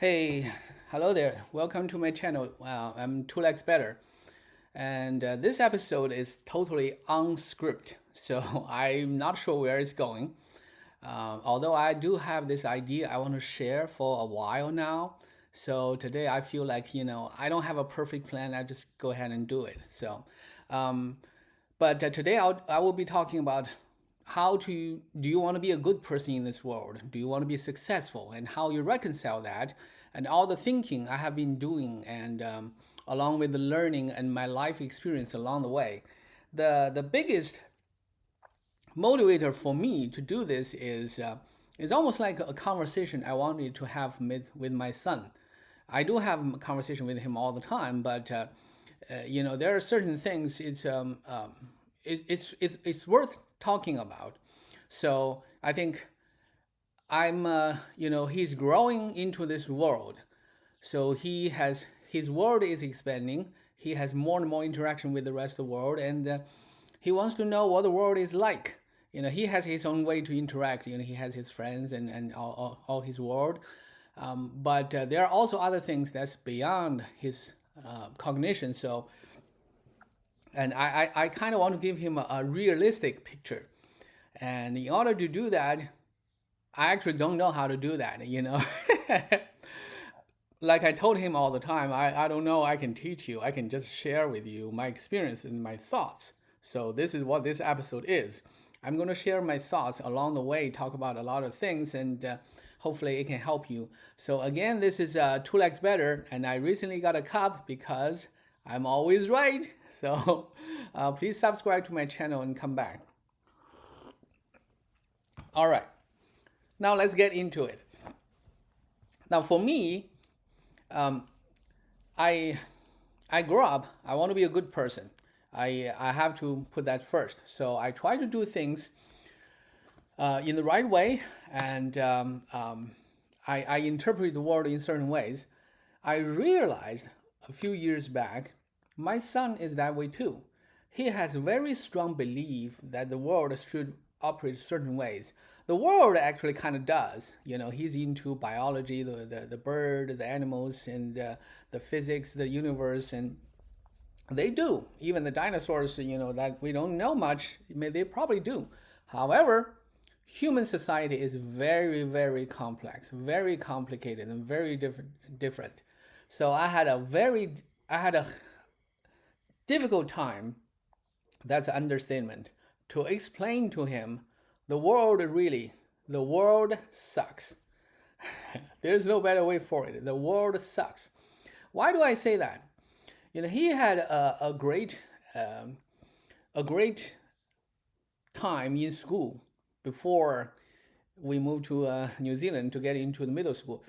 Hey, hello there. Welcome to my channel. I'm Two Legs Better. And this episode is totally unscripted, so I'm not sure where it's going. Although I do have this idea I want to share for a while now. So today I feel like, I don't have a perfect plan. I just go ahead and do it. Um, but today I will be talking about do you want to be a good person in this world? Do you want to be successful and how you reconcile that and all the thinking I have been doing and along with the learning and my life experience along the way. The biggest motivator for me to do this is almost like a conversation I wanted to have with my son. I do have a conversation with him all the time, but there are certain things it's worth talking about. So I think he's growing into this world. So his world is expanding. He has more and more interaction with the rest of the world, and he wants to know what the world is like. He has his own way to interact. He has his friends and all his world. But there are also other things that's beyond his cognition. So, and I kind of want to give him a realistic picture. And in order to do that, I actually don't know how to do that. Like I told him all the time, I don't know, I can teach you. I can just share with you my experience and my thoughts. So this is what this episode is. I'm going to share my thoughts along the way, talk about a lot of things, and hopefully it can help you. So again, this is Two Legs Better, and I recently got a cup because I'm always right. So please subscribe to my channel and come back. All right, now let's get into it. Now for me, I grew up, I want to be a good person. I have to put that first. So I try to do things in the right way, and I interpret the world in certain ways. I realized a few years back, my son is that way too. He has a very strong belief that the world should operate certain ways. The world actually kind of does. He's into biology, the bird, the animals, and the physics, the universe, and they do. Even the dinosaurs, that we don't know much, they probably do. However, human society is very, very complex, very complicated, and very different. So I had a difficult time, that's an understatement, to explain to him the world sucks. There's no better way for it. The world sucks. Why do I say that? He had a great time in school before we moved to New Zealand to get into the middle school.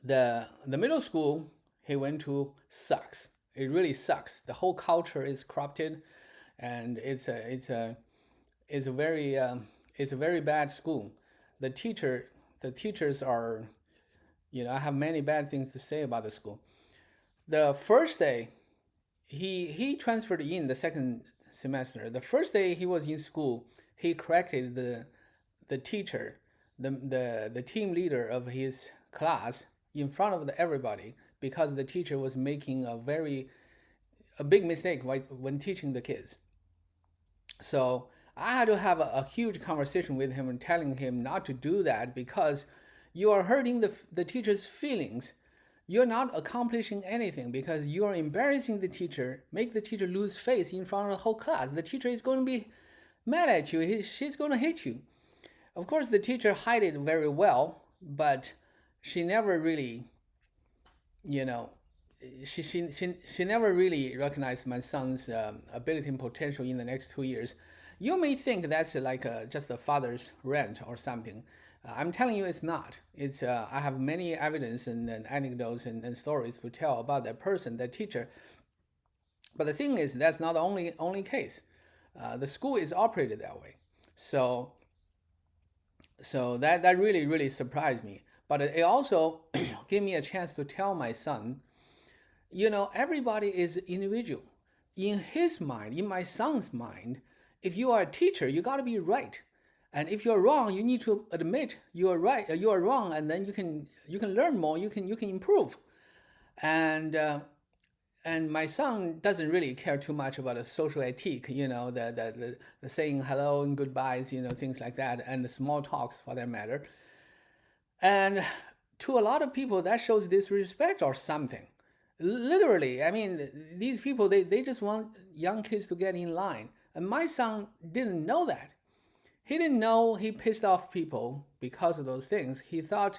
The middle school he went to sucks. It really sucks. The whole culture is corrupted, and it's a very bad school. The teachers are, I have many bad things to say about the school. The first day, he transferred in the second semester. The first day he was in school, he corrected the teacher, the team leader of his class in front of everybody, because the teacher was making a big mistake when teaching the kids. So I had to have a huge conversation with him and telling him not to do that, because you are hurting the teacher's feelings. You're not accomplishing anything because you are embarrassing the teacher, make the teacher lose face in front of the whole class. The teacher is going to be mad at you. She's going to hate you. Of course, the teacher hid it very well, but she never really, she never really recognized my son's ability and potential in the next 2 years. You may think that's like just a father's rant or something. I'm telling you, it's not. It's I have many evidence and anecdotes and stories to tell about that person, that teacher. But the thing is, that's not the only case. The school is operated that way. So that really surprised me. But it also gave me a chance to tell my son, everybody is individual. In his mind, in my son's mind, if you are a teacher, you got to be right. And if you're wrong, you need to admit you are right, you are wrong, and then you can learn more, you can improve. And my son doesn't really care too much about the social ethique, the saying hello and goodbyes, things like that, and the small talks for that matter. And to a lot of people, that shows disrespect or something. Literally, I mean, these people, they just want young kids to get in line. And my son didn't know that. He didn't know he pissed off people because of those things. He thought,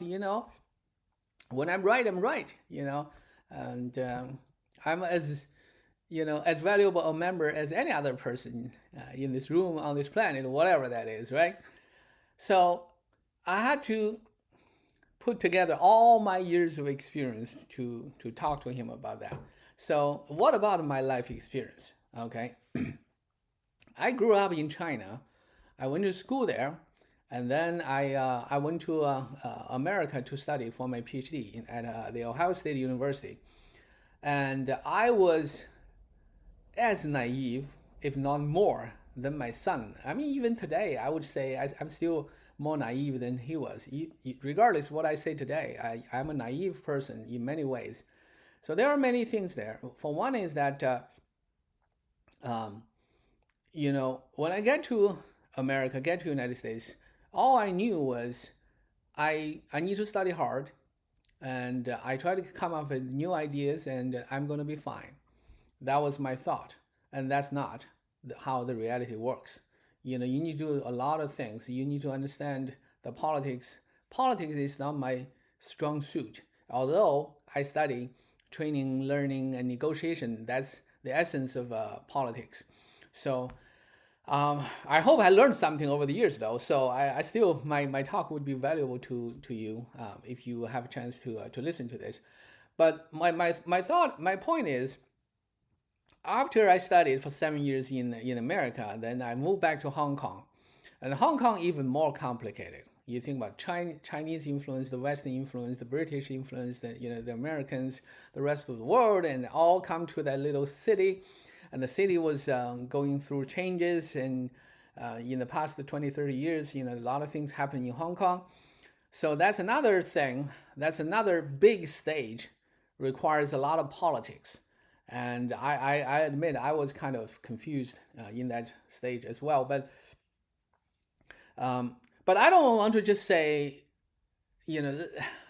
when I'm right, I'm right, and I'm as valuable a member as any other person in this room, on this planet, whatever that is, right? So I had to put together all my years of experience to talk to him about that. So what about my life experience? Okay. I grew up in China. I went to school there, and then I went to America to study for my PhD at the Ohio State University. And I was as naive, if not more, than my son. I mean, even today, I would say I'm still more naive than he was. Regardless of what I say today, I'm a naive person in many ways. So there are many things there. For one is that, when I get to America, get to United States, all I knew was I need to study hard, and I try to come up with new ideas, and I'm going to be fine. That was my thought, and that's not how the reality works. You need to do a lot of things. You need to understand the politics. Politics is not my strong suit. Although I study training, learning, and negotiation, that's the essence of politics. So I hope I learned something over the years, though. So I still, my talk would be valuable to you if you have a chance to listen to this. But my point is, after I studied for 7 years in America, then I moved back to Hong Kong. And Hong Kong even more complicated. You think about Chinese influence, the Western influence, the British influence, the Americans, the rest of the world, and all come to that little city. And the city was going through changes, and in the past 20, 30 years, a lot of things happen in Hong Kong. So that's another thing. That's another big stage, requires a lot of politics. And I admit I was kind of confused in that stage as well. But I don't want to just say,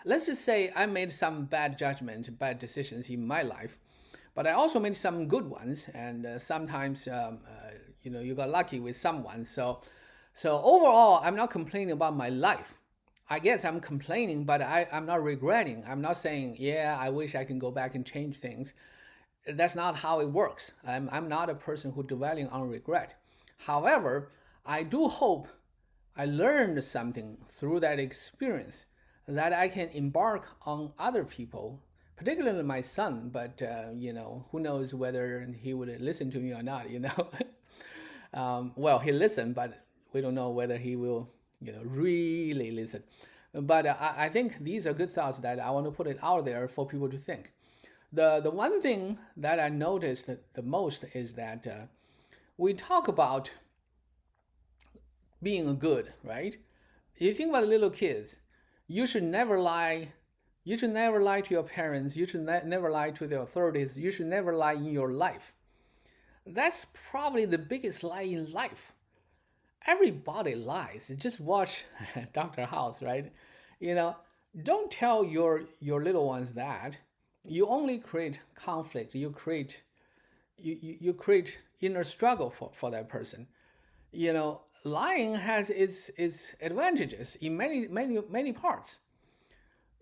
let's just say I made some bad judgment, bad decisions in my life. But I also made some good ones, and sometimes you got lucky with someone. So overall, I'm not complaining about my life. I guess I'm complaining, but I'm not regretting. I'm not saying, yeah, I wish I can go back and change things. That's not how it works. I'm not a person who dwelling on regret. However, I do hope I learned something through that experience that I can embark on other people, particularly my son. But who knows whether he would listen to me or not. Well, he listened, but we don't know whether he will really listen. But I think these are good thoughts that I want to put it out there for people to think. The one thing that I noticed the most is that we talk about being good, right? You think about little kids. You should never lie. You should never lie to your parents. You should never lie to the authorities. You should never lie in your life. That's probably the biggest lie in life. Everybody lies. Just watch Dr. House, right? Don't tell your little ones that. You only create conflict. You create inner struggle for that person. Lying has its advantages in many parts.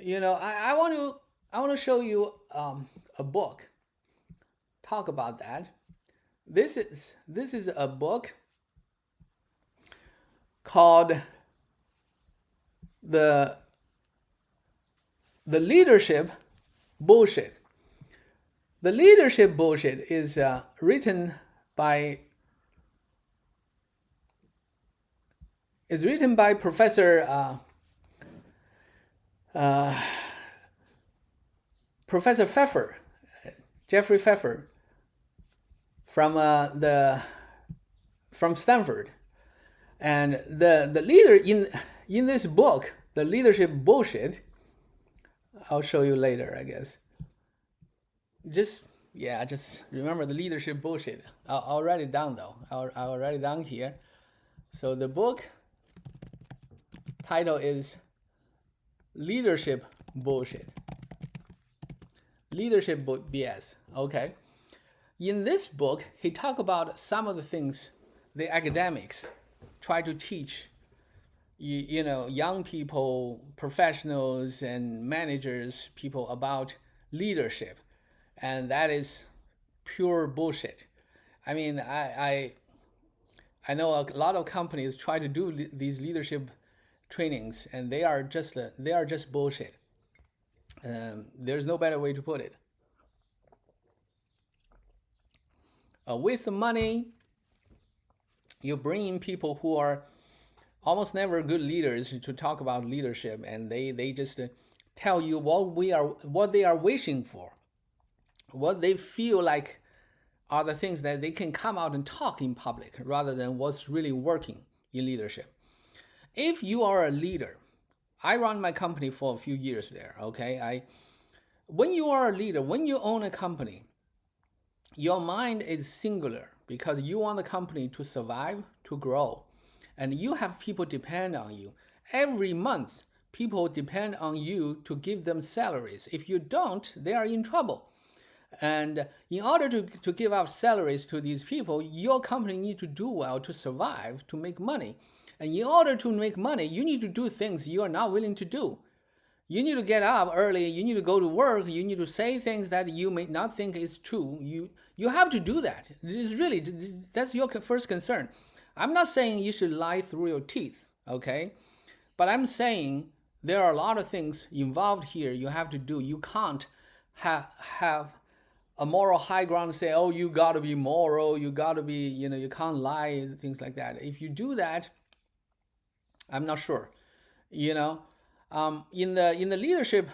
I want to show you a book. Talk about that. This is a book called the leadership bullshit. The leadership bullshit is written by Professor Professor Pfeffer, Jeffrey Pfeffer, from Stanford. And the leader in this book, the leadership bullshit, I'll show you later, I guess. Just remember the leadership bullshit. I'll write it down though. I'll write it down here. So the book title is Leadership Bullshit. Leadership BS. Okay. In this book, he talk about some of the things the academics try to teach young people, professionals and managers, people about leadership. And that is pure bullshit. I mean, I know a lot of companies try to do these leadership trainings, and they are just bullshit. There's no better way to put it. With the money, you bring in people who are almost never good leaders to talk about leadership, and they just tell you what they are wishing for, what they feel like are the things that they can come out and talk in public rather than what's really working in leadership. If you are a leader, I run my company for a few years there, okay? When you are a leader, when you own a company, your mind is singular because you want the company to survive, to grow, and you have people depend on you. Every month, people depend on you to give them salaries. If you don't, they are in trouble. And in order to give out salaries to these people, your company needs to do well to survive, to make money. And in order to make money, you need to do things you are not willing to do. You need to get up early, you need to go to work, you need to say things that you may not think is true. You have to do that. That's your first concern. I'm not saying you should lie through your teeth, okay? But I'm saying there are a lot of things involved here you have to do. You can't have a moral high ground to say, oh, you got to be moral, you got to be, you can't lie, things like that. If you do that, I'm not sure. In the leadership,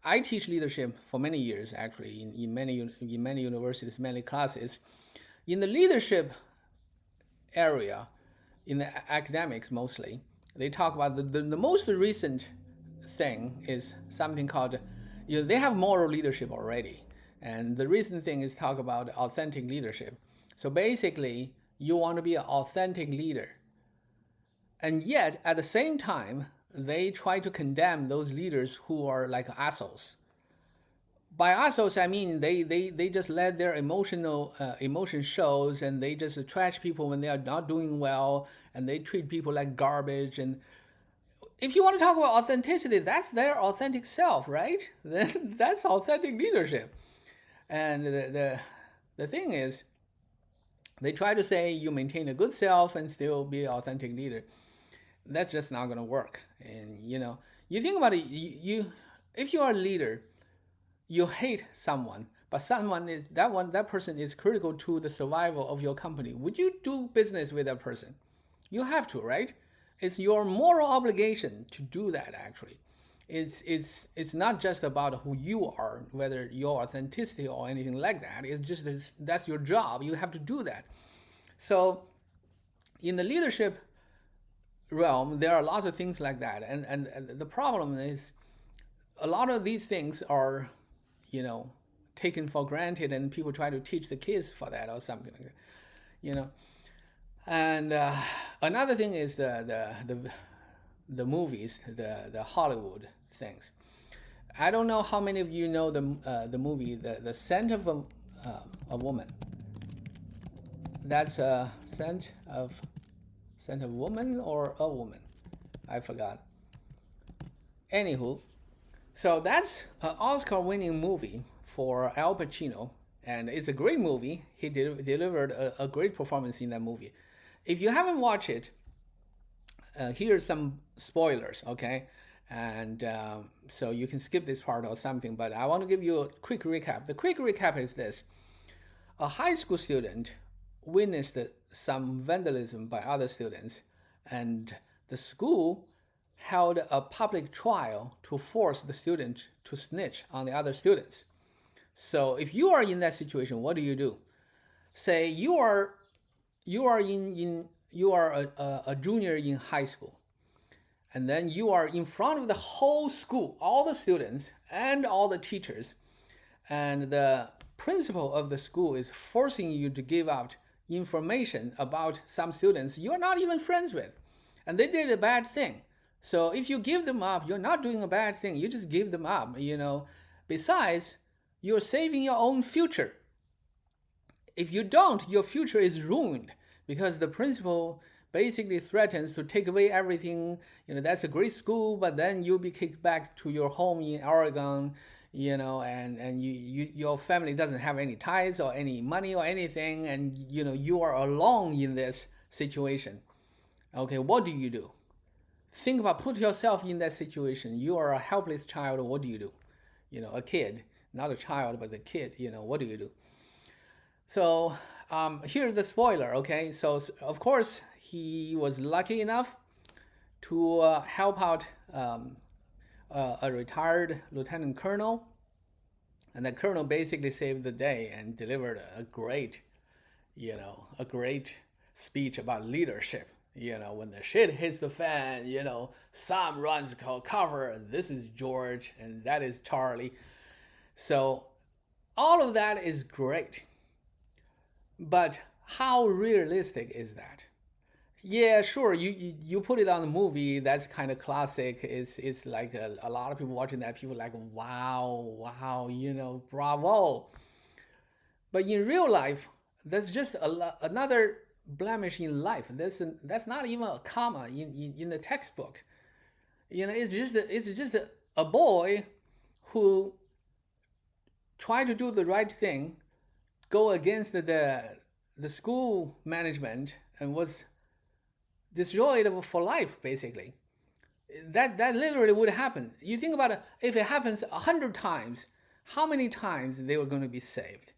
I teach leadership for many years, actually, in many universities, many classes. In the leadership area, in the academics mostly, they talk about the most recent thing is something called, they have moral leadership already. And the recent thing is talk about authentic leadership. So basically, you want to be an authentic leader. And yet, at the same time, they try to condemn those leaders who are like assholes. By assholes, I mean they just let their emotion shows, and they just trash people when they are not doing well, and they treat people like garbage. And if you want to talk about authenticity, that's their authentic self, right? Then that's authentic leadership. And the thing is, they try to say you maintain a good self and still be an authentic leader. That's just not going to work. And you think about it. If you are a leader, you hate someone, but that person is critical to the survival of your company. Would you do business with that person? You have to, right? It's your moral obligation to do that. Actually, it's not just about who you are, whether your authenticity or anything like that. It's just that's your job. You have to do that. So, in the leadership realm, there are lots of things like that, and the problem is a lot of these things are taken for granted, and people try to teach the kids for that or something like that. And another thing is the movies, the Hollywood things. I don't know how many of you know the movie the Scent of a Woman. That's a scent of woman or a woman, I forgot. Anywho, so that's an Oscar-winning movie for Al Pacino, and it's a great movie. He delivered a great performance in that movie. If you haven't watched it, here's some spoilers, okay? And so you can skip this part or something, but I want to give you a quick recap. The quick recap is this. A high school student witnessed some vandalism by other students, and the school held a public trial to force the student to snitch on the other students. So if you are in that situation, what do? Say you are in you are a junior in high school, and then you are in front of the whole school, all the students and all the teachers, and the principal of the school is forcing you to give out information about some students you're not even friends with, and they did a bad thing. So if you give them up, you're not doing a bad thing, you just give them up. Besides, you're saving your own future. If you don't, your future is ruined, because the principal basically threatens to take away everything. That's a great school, but then you'll be kicked back to your home in Oregon, and your family doesn't have any ties or any money or anything, and you are alone in this situation. Okay, what do you do? Think about, put yourself in that situation. You are a helpless child. What do you do? A kid, not a child, but a kid. What do you do? So here's the spoiler. Okay, so of course he was lucky enough to help out a retired lieutenant colonel, and the colonel basically saved the day and delivered a great speech about leadership. When the shit hits the fan, Sam runs cover, and this is George, and that is Charlie. So all of that is great. But how realistic is that? Yeah, sure, you put it on the movie, that's kind of classic. It's like a lot of people watching that, people like, wow, bravo. But in real life, that's just another blemish in life. That's not even a comma in the textbook. It's just a boy who tried to do the right thing, go against the school management, and was destroyed for life, basically. That literally would happen. You think about it, if it happens 100 times, how many times they were going to be saved?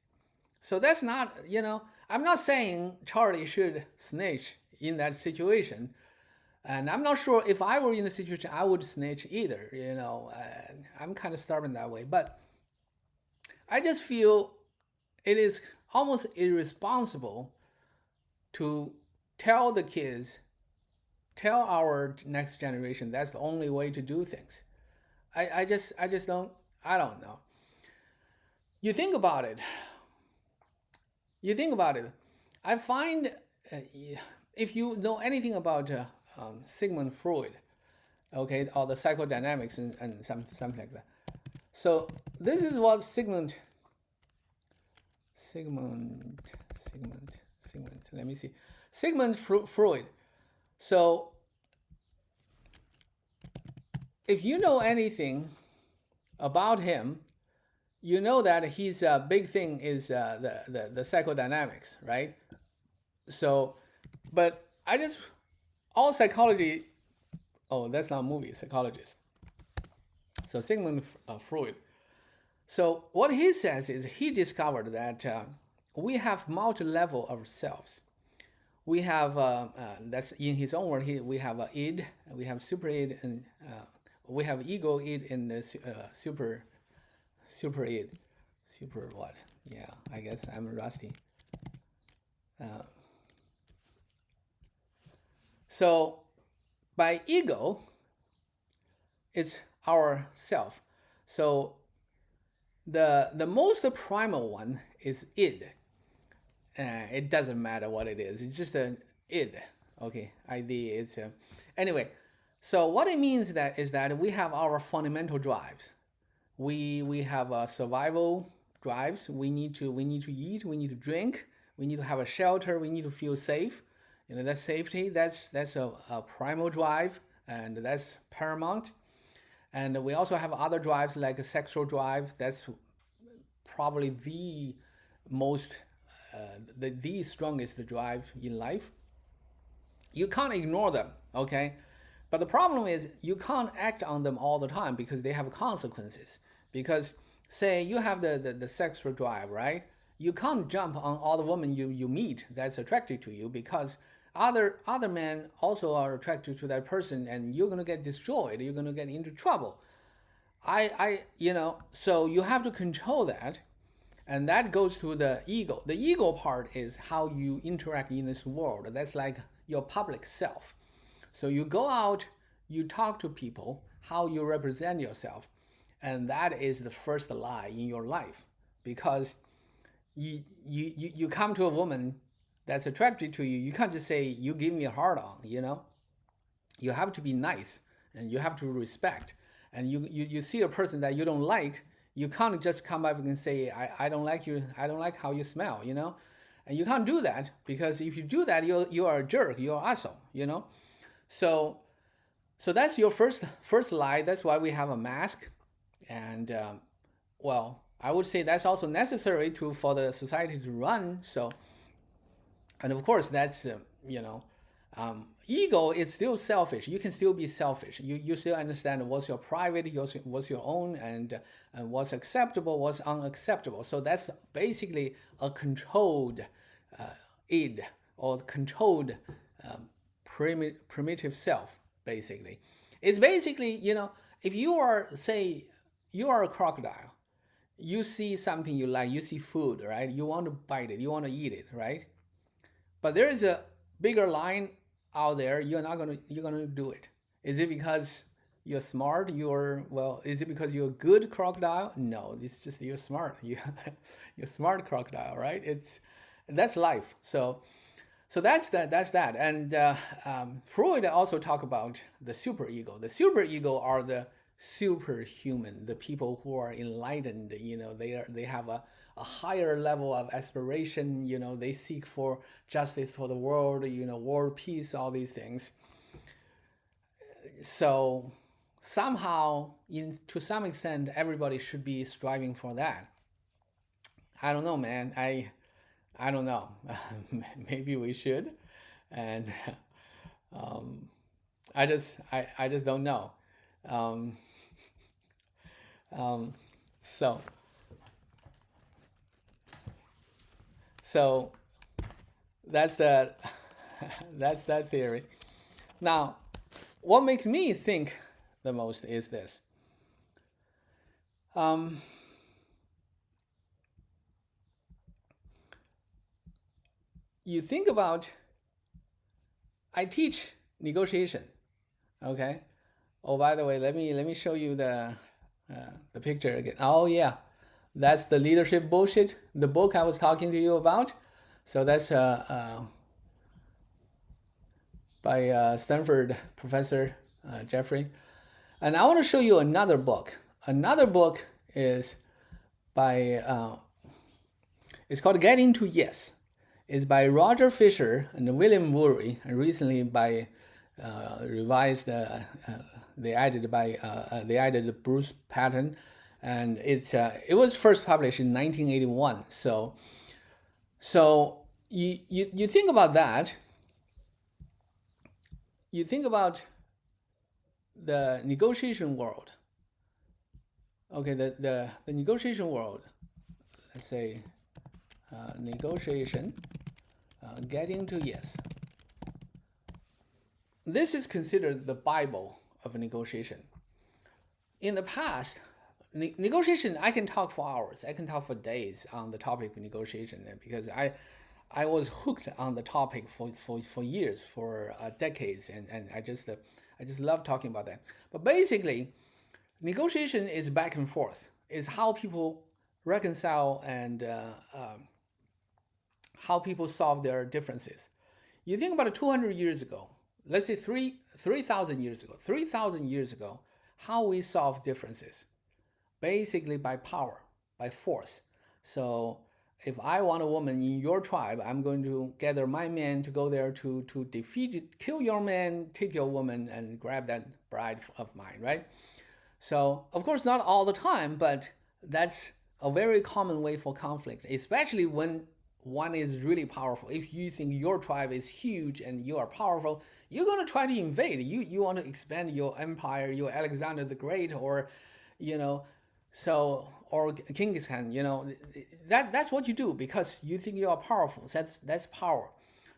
So that's not, I'm not saying Charlie should snitch in that situation. And I'm not sure if I were in the situation, I would snitch either. I'm kind of stubborn that way. But I just feel it is almost irresponsible to tell the kids, tell our next generation that's the only way to do things. I just don't know. You think about it. I find, if you know anything about Sigmund Freud, okay, or the psychodynamics and something like that. So this is what Sigmund, let me see. Sigmund Freud. So if you know anything about him, you know that his big thing is the psychodynamics, right? So, but all psychology, that's not a movie, psychologist. So Sigmund Freud. So what he says is he discovered that we have multi-level of selves. We have, that's in his own word, we have a id, we have super id, and we have ego id and the super id. Super what? Yeah, I guess I'm rusty. So by ego, it's our self. So the most primal one is id. It doesn't matter what it is. It's just an id. Okay, ID is anyway. So what it means is that we have our fundamental drives. We have survival drives. We need to eat. We need to drink. We need to have a shelter. We need to feel safe. That's safety. That's a primal drive, and that's paramount. And we also have other drives like a sexual drive. That's probably the most the strongest drive in life. You can't ignore them, okay? But the problem is you can't act on them all the time because they have consequences. Because say you have the sexual drive, right? You can't jump on all the women you meet that's attracted to you, because other men also are attracted to that person, and you're gonna get destroyed. You're gonna get into trouble. So you have to control that. And that goes to the ego. The ego part is how you interact in this world. That's like your public self. So you go out, you talk to people, how you represent yourself. And that is the first lie in your life, because you come to a woman that's attracted to you. You can't just say, you give me a hard on, You have to be nice, and you have to respect. And you see a person that you don't like, you can't just come up and say, I don't like you, I don't like how you smell, And you can't do that, because if you do that, you are a jerk, you're an asshole, So that's your first lie. That's why we have a mask. And well, I would say that's also necessary for the society to run. So, and of course, that's ego is still selfish. You can still be selfish. You still understand what's your private, what's your own, and what's acceptable, what's unacceptable. So that's basically a controlled id, or controlled primitive self. Basically, it's basically, if you are, say, you are a crocodile, you see something you like, you see food, right? You want to bite it, you want to eat it, right? But there is a bigger line out there. You're gonna do it. Is it because you're smart? Is it because you're a good crocodile? No, it's just you're smart. You're smart crocodile, right? That's life. So that's that. And Freud also talk about the superego. The superego are the superhuman, the people who are enlightened. They have a higher level of aspiration. They seek for justice for the world. World peace, all these things. So somehow, to some extent, everybody should be striving for that. I don't know, man. I don't know. Maybe we should, and I just don't know. So that's that theory. Now, what makes me think the most is this. You think about, I teach negotiation, okay? Oh, by the way, let me show you the picture again. Oh yeah, that's the leadership bullshit, the book I was talking to you about. So that's by Stanford professor Jeffrey. And I want to show you another book. Another book is by it's called Getting to Yes. It's by Roger Fisher and William Worry, and recently by revised. They added Bruce Patton, and it was first published in 1981. So you think about that. You think about the negotiation world. Okay, the negotiation world. Let's say negotiation, getting to yes. This is considered the Bible of negotiation. In the past, negotiation, I can talk for hours. I can talk for days on the topic of negotiation, because I was hooked on the topic for years, for decades, and I just love talking about that. But basically, negotiation is back and forth. It's how people reconcile and how people solve their differences. You think about it, 200 years ago, let's say 3,000 years ago. 3,000 years ago, how we solve differences, basically by power, by force. So if I want a woman in your tribe, I'm going to gather my men to go there to defeat it, kill your man, take your woman, and grab that bride of mine, right? So of course not all the time, but that's a very common way for conflict, especially when one is really powerful. If you think your tribe is huge and you are powerful, you're going to try to invade. You want to expand your empire, your Alexander the Great, or or Genghis Khan. That's what you do because you think you are powerful. That's power.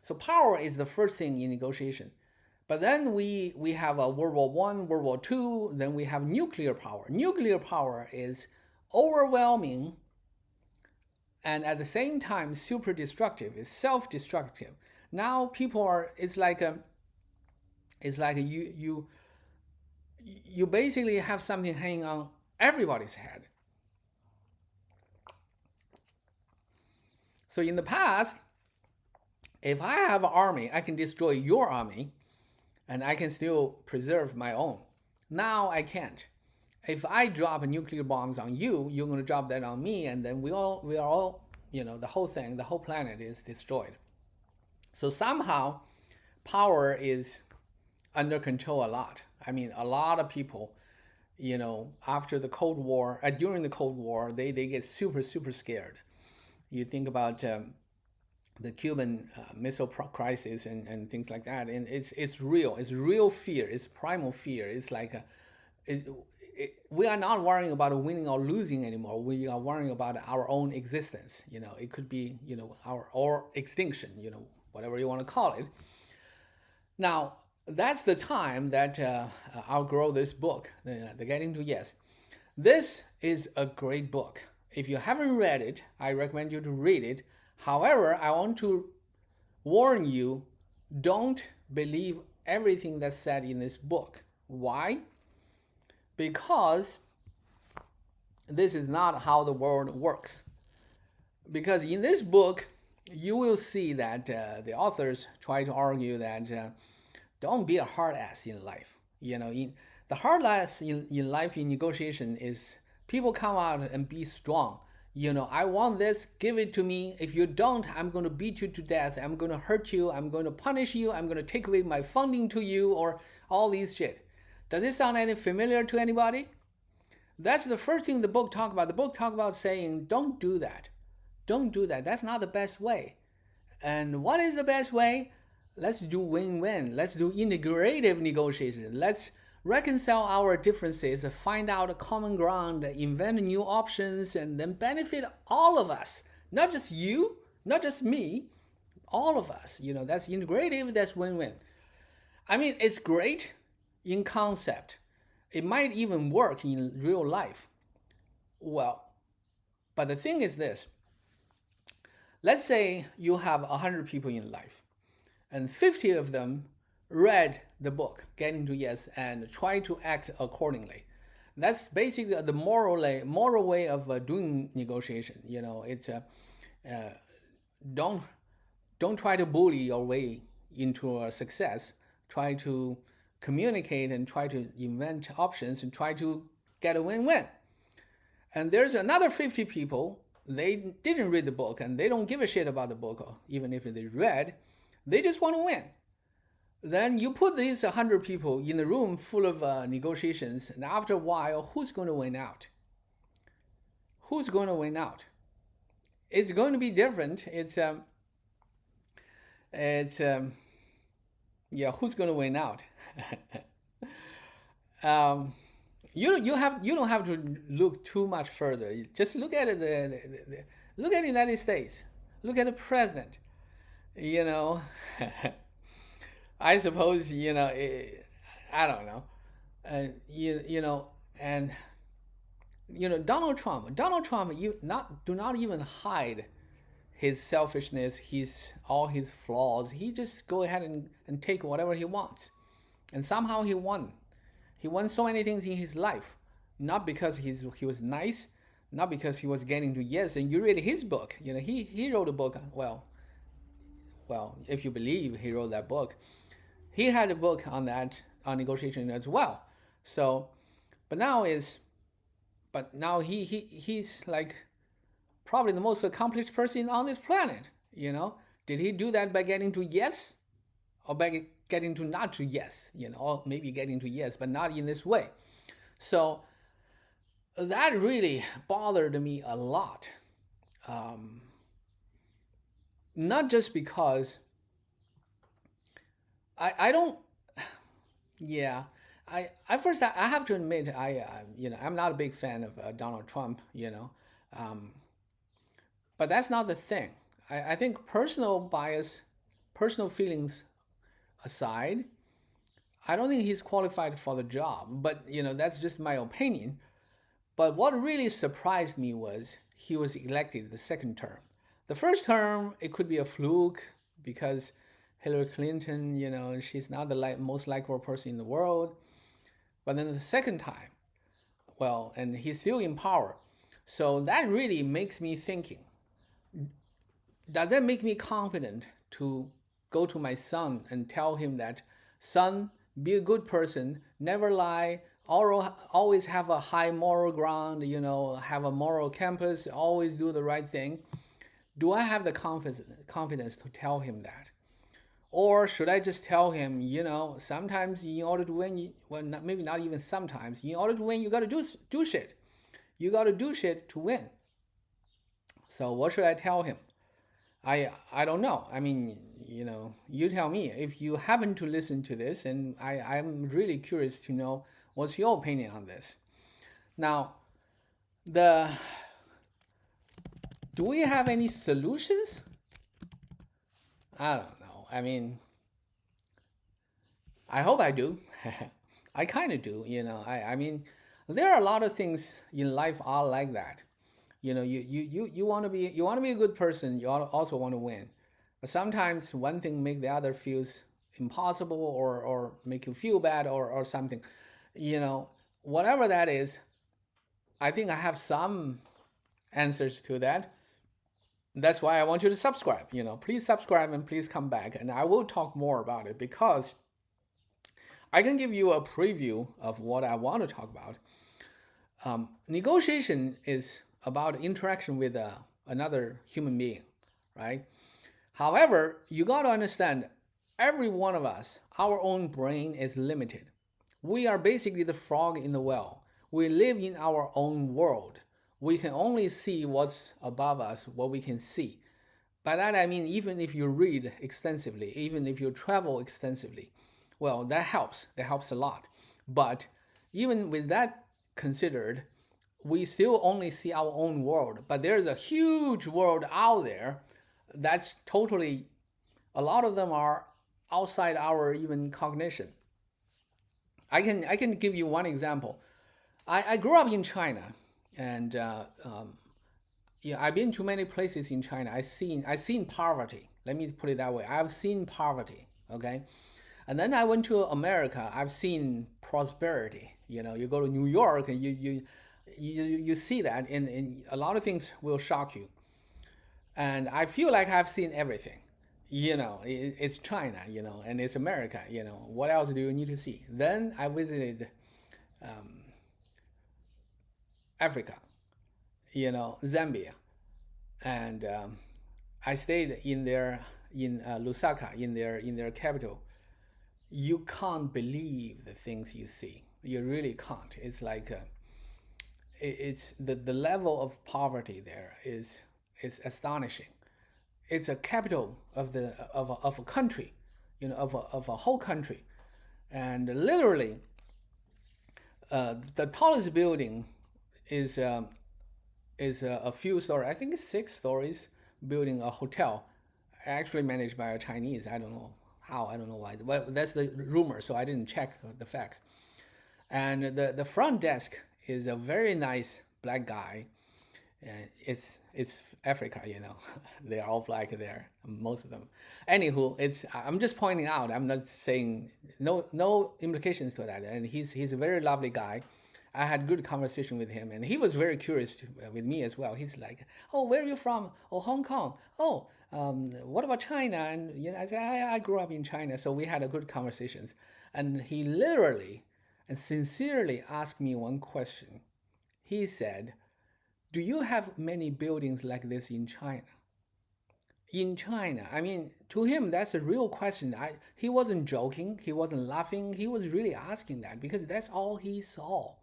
So power is the first thing in negotiation. But then we have a World War I, World War II, then we have nuclear power. Nuclear power is overwhelming and at the same time super destructive, is self-destructive. Now people are. It's like you basically have something hanging on everybody's head. So in the past, if I have an army, I can destroy your army, and I can still preserve my own. Now I can't. If I drop nuclear bombs on you, you're going to drop that on me, and then we are all, the whole thing, the whole planet is destroyed. So somehow, power is under control a lot. I mean, a lot of people, after the Cold War, during the Cold War, they get super, super scared. You think about the Cuban Missile Crisis and things like that, and it's real fear. It's primal fear. It's like we are not worrying about winning or losing anymore. We are worrying about our own existence. It could be our or extinction. Whatever you want to call it. Now that's the time that I'll grow this book, the Getting to Yes. This is a great book. If you haven't read it, I recommend you to read it. However, I want to warn you, don't believe everything that's said in this book. Why? Because this is not how the world works. Because in this book, you will see that the authors try to argue that don't be a hard ass in life. The hard ass in life in negotiation is people come out and be strong. I want this, give it to me. If you don't, I'm going to beat you to death. I'm going to hurt you. I'm going to punish you. I'm going to take away my funding to you, or all these shit. Does it sound any familiar to anybody? That's the first thing the book talk about. The book talk about saying, don't do that. Don't do that. That's not the best way. And what is the best way? Let's do win-win. Let's do integrative negotiation. Let's reconcile our differences, find out a common ground, invent new options, and then benefit all of us. Not just you, not just me, all of us. That's integrative, that's win-win. I mean, it's great in concept. It might even work in real life. Well, but the thing is this. Let's say you have 100 people in life, and 50 of them read the book, Getting to Yes, and try to act accordingly. That's basically the moral way of doing negotiation. It's don't try to bully your way into a success. Try to communicate and try to invent options and try to get a win-win. And there's another 50 people, they didn't read the book and they don't give a shit about the book, even if they read, they just want to win. Then you put these 100 people in a room full of negotiations, and after a while, who's going to win out? Who's going to win out? It's going to be different. Who's going to win out? You don't have to look too much further. Just look at it. Look at the United States. Look at the president. I suppose, I don't know. And Donald Trump, do not even hide his selfishness, all his flaws. He just go ahead and take whatever he wants. And somehow he won. He won so many things in his life, not because he was nice, not because he was getting to yes. And you read his book, he wrote a book. Well, if you believe he wrote that book, he had a book on negotiation as well. So, but now he's like probably the most accomplished person on this planet. Did he do that by getting to yes, or by getting to not to yes? Or maybe getting to yes, but not in this way. So that really bothered me a lot. Not just because I don't, yeah. I have to admit I'm not a big fan of Donald Trump. But that's not the thing. I think personal bias, personal feelings aside, I don't think he's qualified for the job. But that's just my opinion. But what really surprised me was he was elected the second term. The first term, it could be a fluke because Hillary Clinton, she's not the most likable person in the world. But then the second time, well, and he's still in power. So that really makes me thinking, does that make me confident to go to my son and tell him that, son, be a good person, never lie, always have a high moral ground, have a moral campus, always do the right thing? Do I have the confidence to tell him that? Or should I just tell him, sometimes in order to win, well, maybe not even sometimes, in order to win, you got to do shit. You got to do shit to win. So what should I tell him? I don't know. I mean, you tell me if you happen to listen to this, and I'm really curious to know what's your opinion on this. Now, do we have any solutions? I don't know. I mean, I hope I do. I kind of do. I mean, there are a lot of things in life are like that. You want to be a good person. You also want to win, but sometimes one thing make the other feels impossible, or make you feel bad, or something. Whatever that is, I think I have some answers to that. That's why I want you to subscribe. Please subscribe and please come back, and I will talk more about it, because I can give you a preview of what I want to talk about. Negotiation is about interaction with another human being, right? However, you got to understand, every one of us, our own brain is limited. We are basically the frog in the well. We live in our own world. We can only see what's above us, what we can see. By that I mean, even if you read extensively, even if you travel extensively, well, that helps. That helps a lot. But even with that considered, we still only see our own world. But there's a huge world out there that's totally, a lot of them are outside our even cognition. I can give you one example. I grew up in China, and I've been to many places in China. I've seen poverty. Let me put it that way. I've seen poverty. Okay, and then I went to America. I've seen prosperity. You go to New York, and you see that, and a lot of things will shock you. And I feel like I've seen everything. It's China, and it's America. What else do you need to see? Then I visited Africa, Zambia, and I stayed in Lusaka, in their capital. You can't believe the things you see. You really can't. It's like it's the level of poverty there is astonishing. It's a capital of a country, of a whole country, and literally, the tallest building is a few stories. I think it's 6 stories, building a hotel, actually managed by a Chinese. I don't know how. I don't know why. But that's the rumor, so I didn't check the facts. And the front desk is a very nice black guy. And it's Africa, They are all black there, most of them. Anywho, I'm just pointing out. I'm not saying no implications to that. And he's a very lovely guy. I had good conversation with him, and he was very curious with me as well. He's like, "Oh, where are you from? Oh, Hong Kong. Oh, what about China?" And I said, I grew up in China, so we had a good conversations. And he literally and sincerely asked me one question. He said, "Do you have many buildings like this in China?" In China, I mean, to him, that's a real question. He wasn't joking. He wasn't laughing. He was really asking that, because that's all he saw.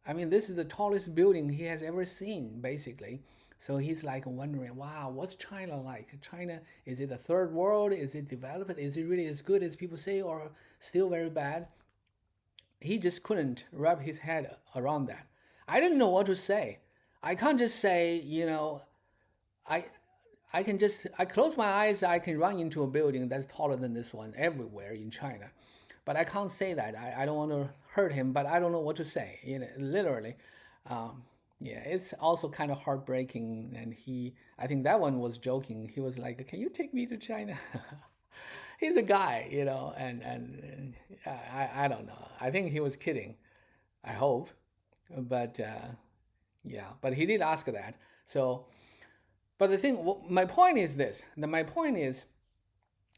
I mean, this is the tallest building he has ever seen, basically. So he's like wondering, wow, what's China like? China, is it a third world? Is it developed? Is it really as good as people say, or still very bad? He just couldn't wrap his head around that. I didn't know what to say. I can't just say, I I close my eyes, I can run into a building that's taller than this one everywhere in China. But I can't say that. I don't want to hurt him, but I don't know what to say. Literally. Yeah, it's also kind of heartbreaking. And I think that one was joking. He was like, "Can you take me to China?" He's a guy, and I don't know. I think he was kidding. I hope, but yeah. But he did ask that. So, but the thing, my point is this. My point is,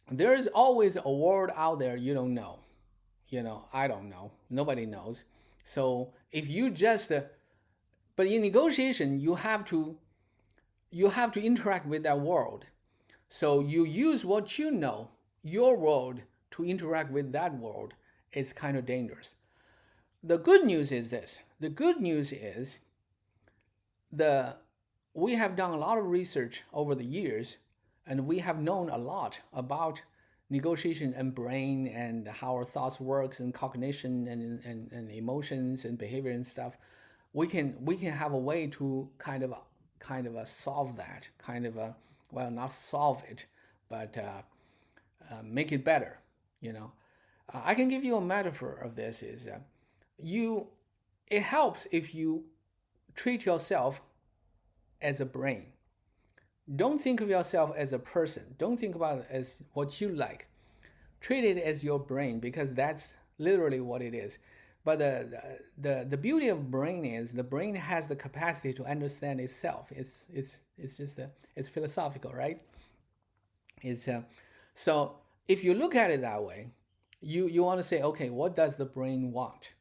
there is always a world out there you don't know. I don't know. Nobody knows. So if you just, but in negotiation, you have to interact with that world. So you use what you know, your world, to interact with that world. It's kind of dangerous. The good news is this. The good news is the we have done a lot of research over the years, and we have known a lot about negotiation and brain and how our thoughts works and cognition and emotions and behavior and stuff. We can have a way to kind of solve that, well, not solve it, but make it better. I can give you a metaphor of this. Is you It helps if you treat yourself as a brain. Don't think of yourself as a person. Don't think about it as what you like. Treat it as your brain, because that's literally what it is. But the beauty of brain is the brain has the capacity to understand itself. It's philosophical, right? It's so if you look at it that way, you want to say, okay, what does the brain want?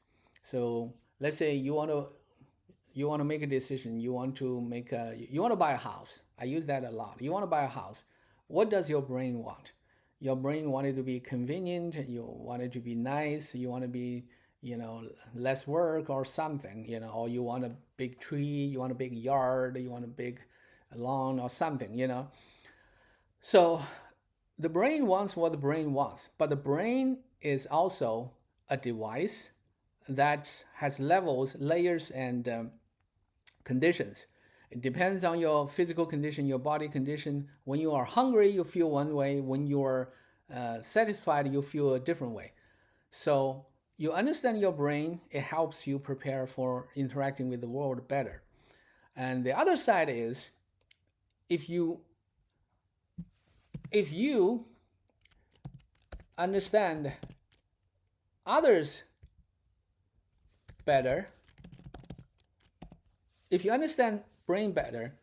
So let's say you want to make a decision. You want to buy a house. I use that a lot. You want to buy a house. What does your brain want? Your brain want it to be convenient. You want it to be nice. You want to be, less work or something, or you want a big tree, you want a big yard, you want a big lawn or something. So the brain wants what the brain wants, but the brain is also a device that has levels, layers, and conditions. It depends on your physical condition, your body condition. When you are hungry, you feel one way. When you are satisfied, you feel a different way. So you understand your brain. It helps you prepare for interacting with the world better. And the other side is, if you understand others better, if you understand brain better,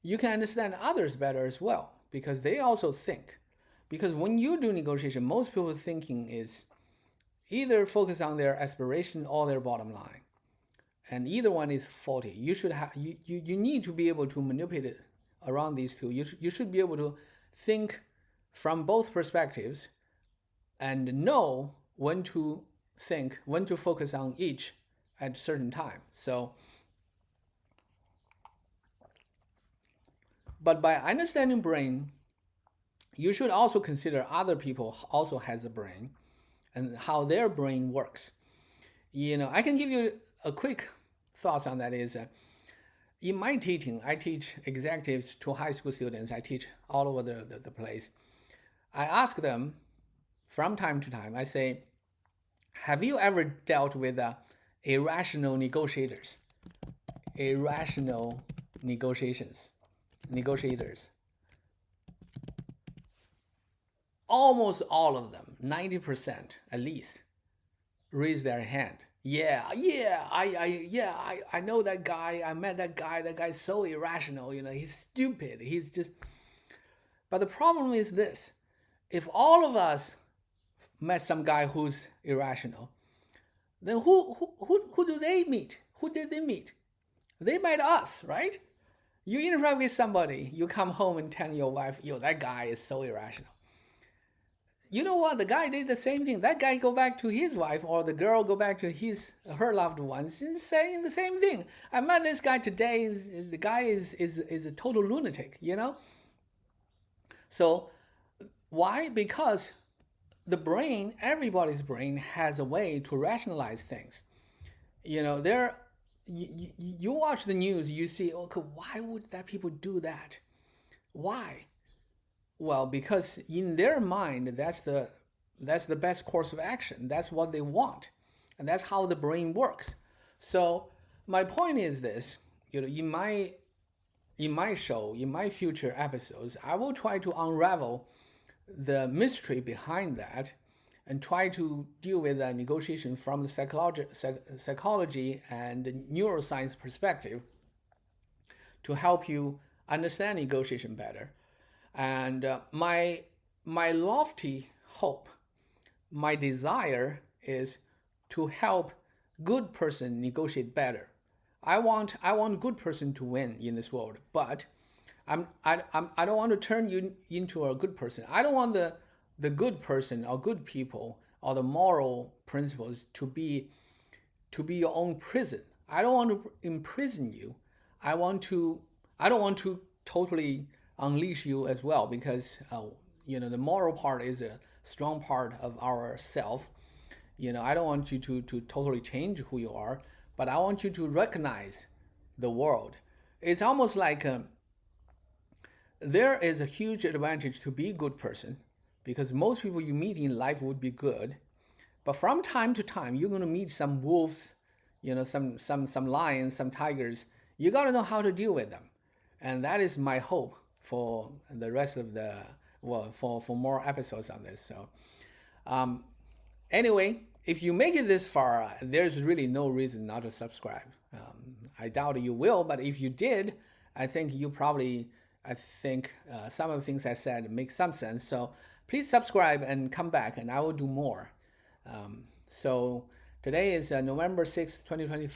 you can understand others better as well, because they also think. Because when you do negotiation, most people thinking is either focus on their aspiration or their bottom line, and either one is faulty. You need to be able to manipulate it around these two. You should be able to think from both perspectives and know when to focus on each at a certain time. But by understanding brain, you should also consider other people also has a brain and how their brain works. I can give you a quick thoughts on that. Is in my teaching, I teach executives to high school students. I teach all over the place. I ask them from time to time, I say, have you ever dealt with irrational negotiators? Irrational negotiators. Almost all of them, 90% at least, raise their hand. Yeah, I know that guy. I met that guy. That guy's so irrational. He's stupid. He's just. But the problem is this: if all of us met some guy who's irrational, then who do they meet? Who did they meet? They met us, right? You interact with somebody, you come home and tell your wife, that guy is so irrational. You know what? The guy did the same thing. That guy go back to his wife, or the girl go back to her loved ones, and saying the same thing. I met this guy today. The guy is a total lunatic. So why? Because the brain, everybody's brain, has a way to rationalize things. You watch the news, you see, okay, why would that people do that? Why? Well, because in their mind, that's the best course of action. That's what they want, and that's how the brain works. So my point is this: in my show, in my future episodes, I will try to unravel the mystery behind that and try to deal with the negotiation from the psychology and neuroscience perspective to help you understand negotiation better. And my lofty hope, my desire is to help good person negotiate better. I want good person to win in this world, but I don't want to turn you into a good person. I don't want the good person or good people or the moral principles to be your own prison. I don't want to imprison you. I don't want to totally unleash you as well, because the moral part is a strong part of our self. I don't want you to totally change who you are, but I want you to recognize the world. It's almost like there is a huge advantage to be a good person, because most people you meet in life would be good, but from time to time you're going to meet some wolves, some lions, some tigers. You got to know how to deal with them, and that is my hope for the rest of for more episodes on this. So anyway, if you make it this far, there's really no reason not to subscribe. I doubt you will, but if you did, I think some of the things I said make some sense. So please subscribe and come back, and I will do more. So today is November 6th, 2025.